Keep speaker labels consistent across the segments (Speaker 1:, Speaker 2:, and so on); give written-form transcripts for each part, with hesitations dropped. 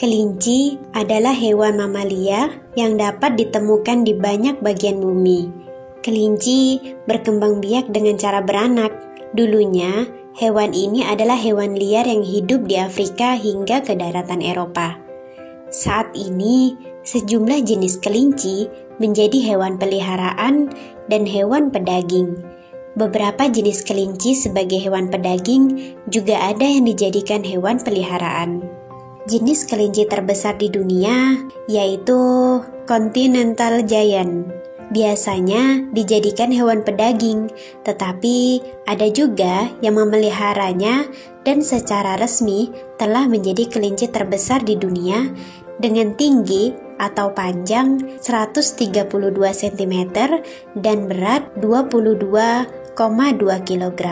Speaker 1: Kelinci adalah hewan mamalia yang dapat ditemukan di banyak bagian bumi. Kelinci berkembang biak dengan cara beranak. Dulunya, hewan ini adalah hewan liar yang hidup di Afrika hingga ke daratan Eropa. Saat ini, sejumlah jenis kelinci menjadi hewan peliharaan dan hewan pedaging. Beberapa jenis kelinci sebagai hewan pedaging juga ada yang dijadikan hewan peliharaan. Jenis kelinci terbesar di dunia yaitu Continental Giant. Biasanya dijadikan hewan pedaging, tetapi ada juga yang memeliharanya dan secara resmi telah menjadi kelinci terbesar di dunia dengan tinggi atau panjang 132 cm dan berat 22,2 kg.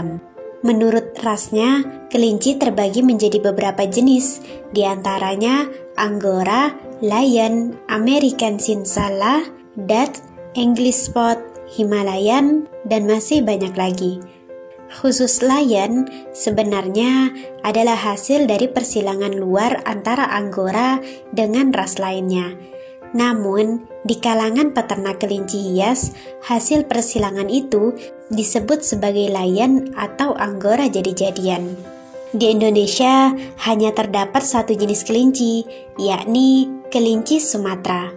Speaker 1: Menurut rasnya, kelinci terbagi menjadi beberapa jenis, di antaranya Angora, Lion, American Cincalla, Dutch, English Spot, Himalayan, dan masih banyak lagi. Khusus Lion sebenarnya adalah hasil dari persilangan luar antara Angora dengan ras lainnya. Namun, di kalangan peternak kelinci hias, hasil persilangan itu disebut sebagai Lion atau Angora jadi-jadian. Di Indonesia hanya terdapat satu jenis kelinci, yakni kelinci Sumatera.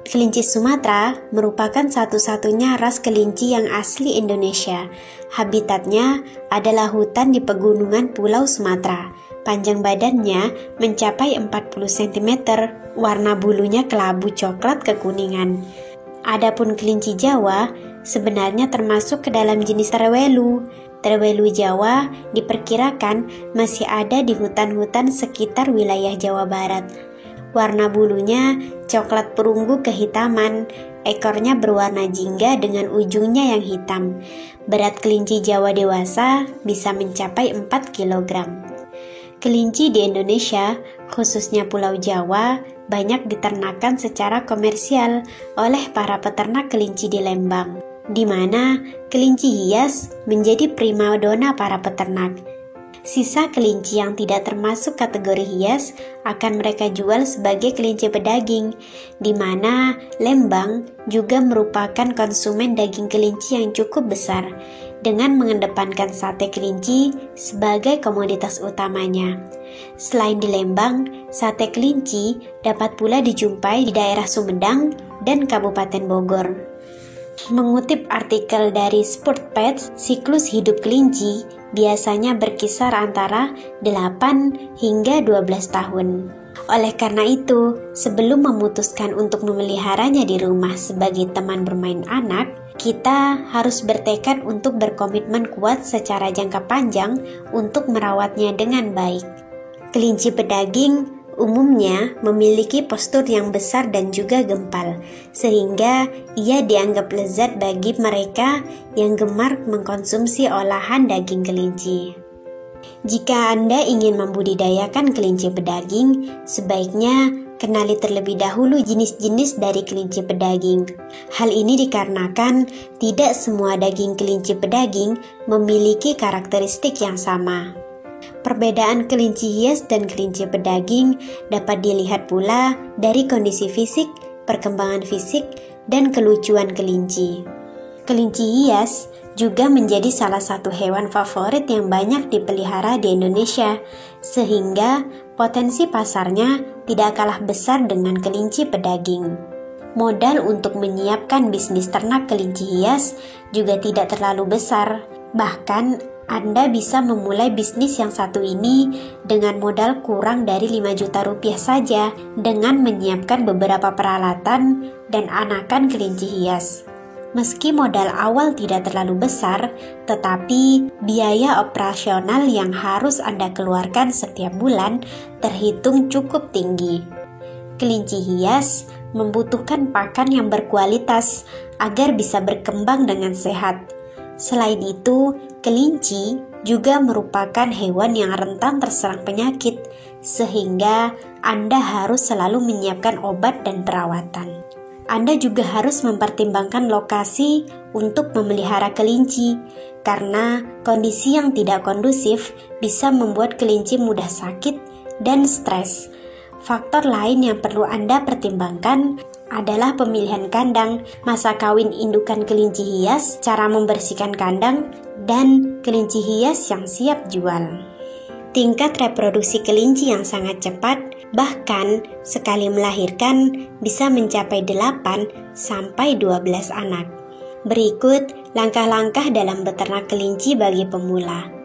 Speaker 1: Kelinci Sumatera merupakan satu-satunya ras kelinci yang asli Indonesia. Habitatnya adalah hutan di pegunungan Pulau Sumatera. Panjang badannya mencapai 40 cm, warna bulunya kelabu coklat kekuningan. Adapun kelinci Jawa sebenarnya termasuk ke dalam jenis terwelu. Terwelu Jawa diperkirakan masih ada di hutan-hutan sekitar wilayah Jawa Barat. Warna bulunya coklat perunggu kehitaman, ekornya berwarna jingga dengan ujungnya yang hitam. Berat kelinci Jawa dewasa bisa mencapai 4 kg. Kelinci di Indonesia, khususnya Pulau Jawa, banyak diternakan secara komersial oleh para peternak kelinci di Lembang, di mana kelinci hias menjadi primadona para peternak. Sisa kelinci yang tidak termasuk kategori hias akan mereka jual sebagai kelinci pedaging, di mana Lembang juga merupakan konsumen daging kelinci yang cukup besar, dengan mengedepankan sate kelinci sebagai komoditas utamanya. Selain di Lembang, sate kelinci dapat pula dijumpai di daerah Sumedang dan Kabupaten Bogor. Mengutip artikel dari Sport Pets, siklus hidup kelinci biasanya berkisar antara 8 hingga 12 tahun. Oleh karena itu, sebelum memutuskan untuk memeliharanya di rumah sebagai teman bermain anak, kita harus bertekad untuk berkomitmen kuat secara jangka panjang untuk merawatnya dengan baik. Kelinci pedaging umumnya memiliki postur yang besar dan juga gempal, sehingga ia dianggap lezat bagi mereka yang gemar mengkonsumsi olahan daging kelinci. Jika Anda ingin membudidayakan kelinci pedaging, sebaiknya kenali terlebih dahulu jenis-jenis dari kelinci pedaging. Hal ini dikarenakan tidak semua daging kelinci pedaging memiliki karakteristik yang sama. Perbedaan kelinci hias dan kelinci pedaging dapat dilihat pula dari kondisi fisik, perkembangan fisik, dan kelucuan kelinci. Kelinci hias juga menjadi salah satu hewan favorit yang banyak dipelihara di Indonesia, sehingga potensi pasarnya tidak kalah besar dengan kelinci pedaging. Modal untuk menyiapkan bisnis ternak kelinci hias juga tidak terlalu besar. Bahkan Anda bisa memulai bisnis yang satu ini dengan modal kurang dari 5 juta rupiah saja dengan menyiapkan beberapa peralatan dan anakan kelinci hias. Meski modal awal tidak terlalu besar, tetapi biaya operasional yang harus Anda keluarkan setiap bulan terhitung cukup tinggi. Kelinci hias membutuhkan pakan yang berkualitas agar bisa berkembang dengan sehat. Selain itu, kelinci juga merupakan hewan yang rentan terserang penyakit, sehingga Anda harus selalu menyiapkan obat dan perawatan. Anda juga harus mempertimbangkan lokasi untuk memelihara kelinci, karena kondisi yang tidak kondusif bisa membuat kelinci mudah sakit dan stres. Faktor lain yang perlu Anda pertimbangkan adalah pemilihan kandang, masa kawin indukan kelinci hias, cara membersihkan kandang, dan kelinci hias yang siap jual. Tingkat reproduksi kelinci yang sangat cepat, bahkan sekali melahirkan bisa mencapai 8 sampai 12 anak. Berikut langkah-langkah dalam beternak kelinci bagi pemula.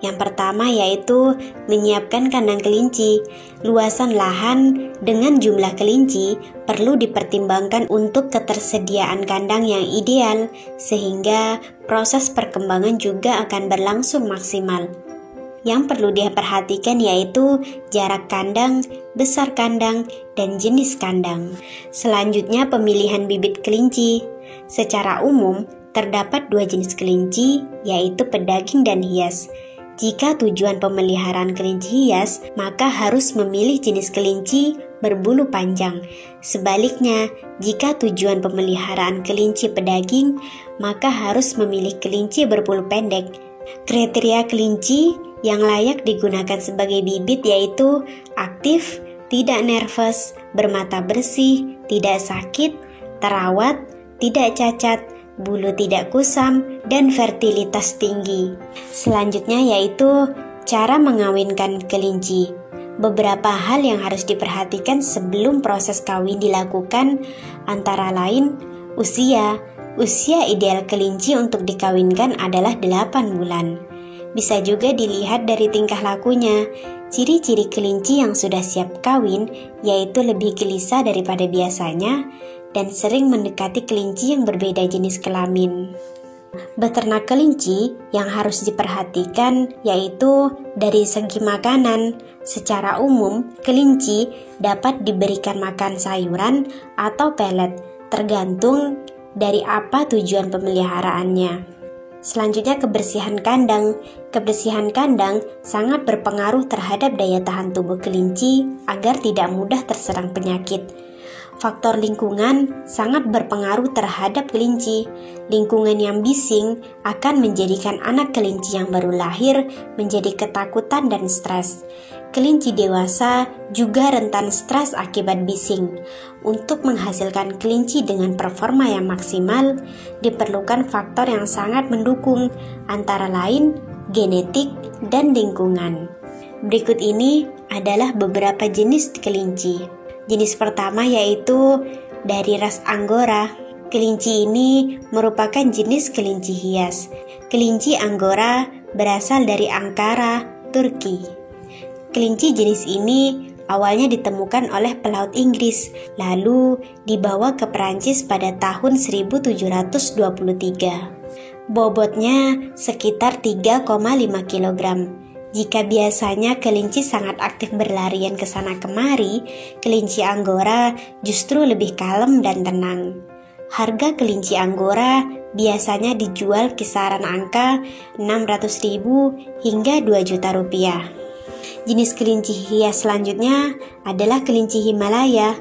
Speaker 1: Yang pertama yaitu menyiapkan kandang kelinci. Luasan lahan dengan jumlah kelinci perlu dipertimbangkan untuk ketersediaan kandang yang ideal, sehingga proses perkembangan juga akan berlangsung maksimal. Yang perlu diperhatikan yaitu jarak kandang, besar kandang, dan jenis kandang. Selanjutnya pemilihan bibit kelinci. Secara umum, terdapat 2 jenis kelinci, yaitu pedaging dan hias. Jika tujuan pemeliharaan kelinci hias, maka harus memilih jenis kelinci berbulu panjang. Sebaliknya, jika tujuan pemeliharaan kelinci pedaging, maka harus memilih kelinci berbulu pendek. Kriteria kelinci yang layak digunakan sebagai bibit yaitu aktif, tidak nervous, bermata bersih, tidak sakit, terawat, tidak cacat, bulu tidak kusam, dan fertilitas tinggi. Selanjutnya yaitu cara mengawinkan kelinci. Beberapa hal yang harus diperhatikan sebelum proses kawin dilakukan antara lain usia. Usia ideal kelinci untuk dikawinkan adalah 8 bulan. Bisa juga dilihat dari tingkah lakunya. Ciri-ciri kelinci yang sudah siap kawin yaitu lebih gelisah daripada biasanya dan sering mendekati kelinci yang berbeda jenis kelamin. Beternak kelinci yang harus diperhatikan yaitu dari segi makanan. Secara umum, kelinci dapat diberikan makan sayuran atau pelet, tergantung dari apa tujuan pemeliharaannya. Selanjutnya kebersihan kandang. Kebersihan kandang sangat berpengaruh terhadap daya tahan tubuh kelinci agar tidak mudah terserang penyakit. Faktor lingkungan sangat berpengaruh terhadap kelinci. Lingkungan yang bising akan menjadikan anak kelinci yang baru lahir menjadi ketakutan dan stres. Kelinci dewasa juga rentan stres akibat bising. Untuk menghasilkan kelinci dengan performa yang maksimal, diperlukan faktor yang sangat mendukung, antara lain genetik dan lingkungan. Berikut ini adalah beberapa jenis kelinci. Jenis pertama yaitu dari ras Angora. Kelinci ini merupakan jenis kelinci hias. Kelinci Angora berasal dari Ankara, Turki. Kelinci jenis ini awalnya ditemukan oleh pelaut Inggris, lalu dibawa ke Perancis pada tahun 1723. Bobotnya sekitar 3,5 kg. Jika biasanya kelinci sangat aktif berlarian ke sana kemari, kelinci Angora justru lebih kalem dan tenang. Harga kelinci Angora biasanya dijual kisaran angka 600.000 hingga 2 juta rupiah. Jenis kelinci hias selanjutnya adalah kelinci Himalaya.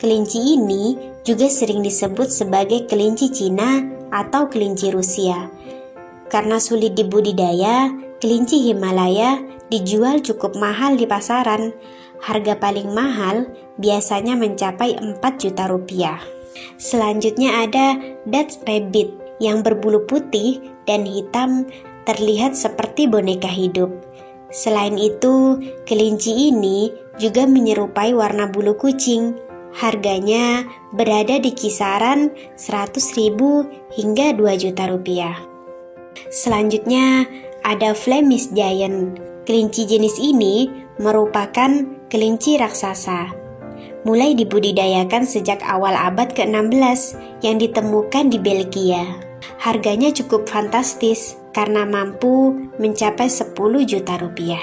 Speaker 1: Kelinci ini juga sering disebut sebagai kelinci Cina atau kelinci Rusia. Karena sulit dibudidaya, kelinci Himalaya dijual cukup mahal di pasaran. Harga paling mahal biasanya mencapai 4 juta rupiah. Selanjutnya ada Dutch Rabbit yang berbulu putih dan hitam, terlihat seperti boneka hidup. Selain itu, kelinci ini juga menyerupai warna bulu kucing. Harganya berada di kisaran 100.000 hingga 2 juta rupiah. Selanjutnya ada Flemish Giant. Kelinci jenis ini merupakan kelinci raksasa. Mulai dibudidayakan sejak awal abad ke-16 yang ditemukan di Belgia. Harganya cukup fantastis karena mampu mencapai 10 juta rupiah.